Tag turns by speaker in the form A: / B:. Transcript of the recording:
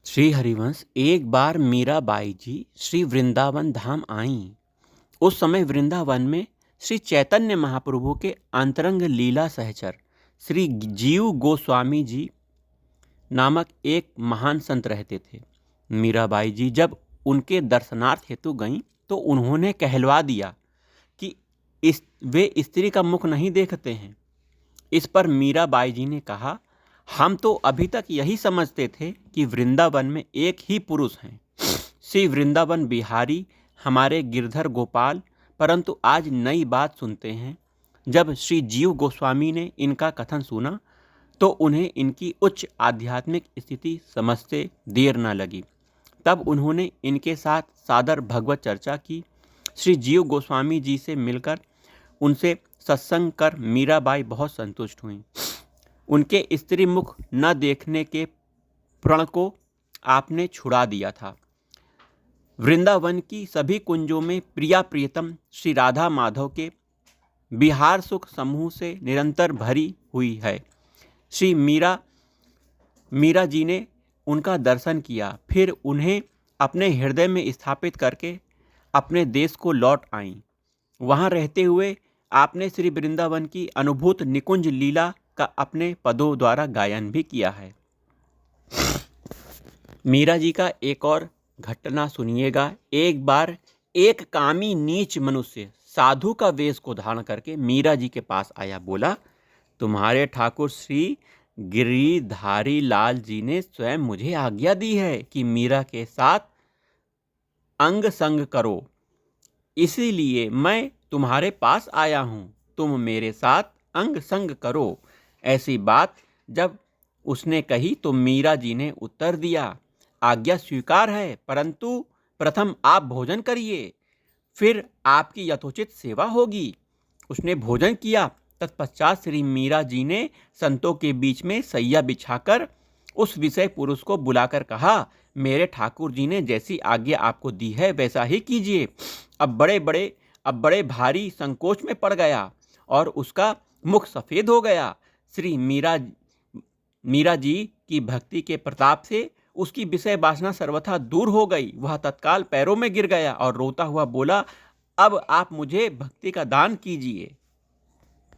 A: श्री हरिवंश एक बार मीराबाई जी श्री वृंदावन धाम आईं। उस समय वृंदावन में श्री चैतन्य महाप्रभु के अंतरंग लीला सहचर श्री जीव गोस्वामी जी नामक एक महान संत रहते थे। मीराबाई जी जब उनके दर्शनार्थ हेतु गईं तो उन्होंने कहलवा दिया कि वे स्त्री का मुख नहीं देखते हैं। इस पर मीराबाई जी ने कहा, हम तो अभी तक यही समझते थे कि वृंदावन में एक ही पुरुष हैं, श्री वृंदावन बिहारी हमारे गिरधर गोपाल, परंतु आज नई बात सुनते हैं। जब श्री जीव गोस्वामी ने इनका कथन सुना तो उन्हें इनकी उच्च आध्यात्मिक स्थिति समझते देर न लगी। तब उन्होंने इनके साथ सादर भगवत चर्चा की। श्री जीव गोस्वामी जी से मिलकर उनसे सत्संग कर मीराबाई बहुत संतुष्ट हुईं। उनके स्त्री मुख न देखने के प्रण को आपने छुड़ा दिया था। वृंदावन की सभी कुंजों में प्रिया प्रियतम श्री राधा माधव के विहार सुख समूह से निरंतर भरी हुई है। श्री मीरा जी ने उनका दर्शन किया, फिर उन्हें अपने हृदय में स्थापित करके अपने देश को लौट आईं। वहाँ रहते हुए आपने श्री वृंदावन की अनुभूत निकुंज लीला का अपने पदों द्वारा गायन भी किया है। मीरा जी का एक और घटना सुनिएगा। एक बार एक कामी नीच मनुष्य साधु का वेश को धारण करके मीरा जी के पास आया। बोला, तुम्हारे ठाकुर श्री गिरिधारी लाल जी ने स्वयं मुझे आज्ञा दी है कि मीरा के साथ अंग संग करो, इसीलिए मैं तुम्हारे पास आया हूँ। तुम मेरे साथ अंग संग करो। ऐसी बात जब उसने कही तो मीरा जी ने उत्तर दिया, आज्ञा स्वीकार है, परंतु प्रथम आप भोजन करिए, फिर आपकी यथोचित सेवा होगी। उसने भोजन किया। तत्पश्चात श्री मीरा जी ने संतों के बीच में सैया बिछाकर उस विषय पुरुष को बुलाकर कहा, मेरे ठाकुर जी ने जैसी आज्ञा आपको दी है वैसा ही कीजिए। अब बड़े भारी संकोच में पड़ गया और उसका मुख सफ़ेद हो गया। श्री मीरा जी की भक्ति के प्रताप से उसकी विषय वासना सर्वथा दूर हो गई। वह तत्काल पैरों में गिर गया और रोता हुआ बोला, अब आप मुझे भक्ति का दान कीजिए।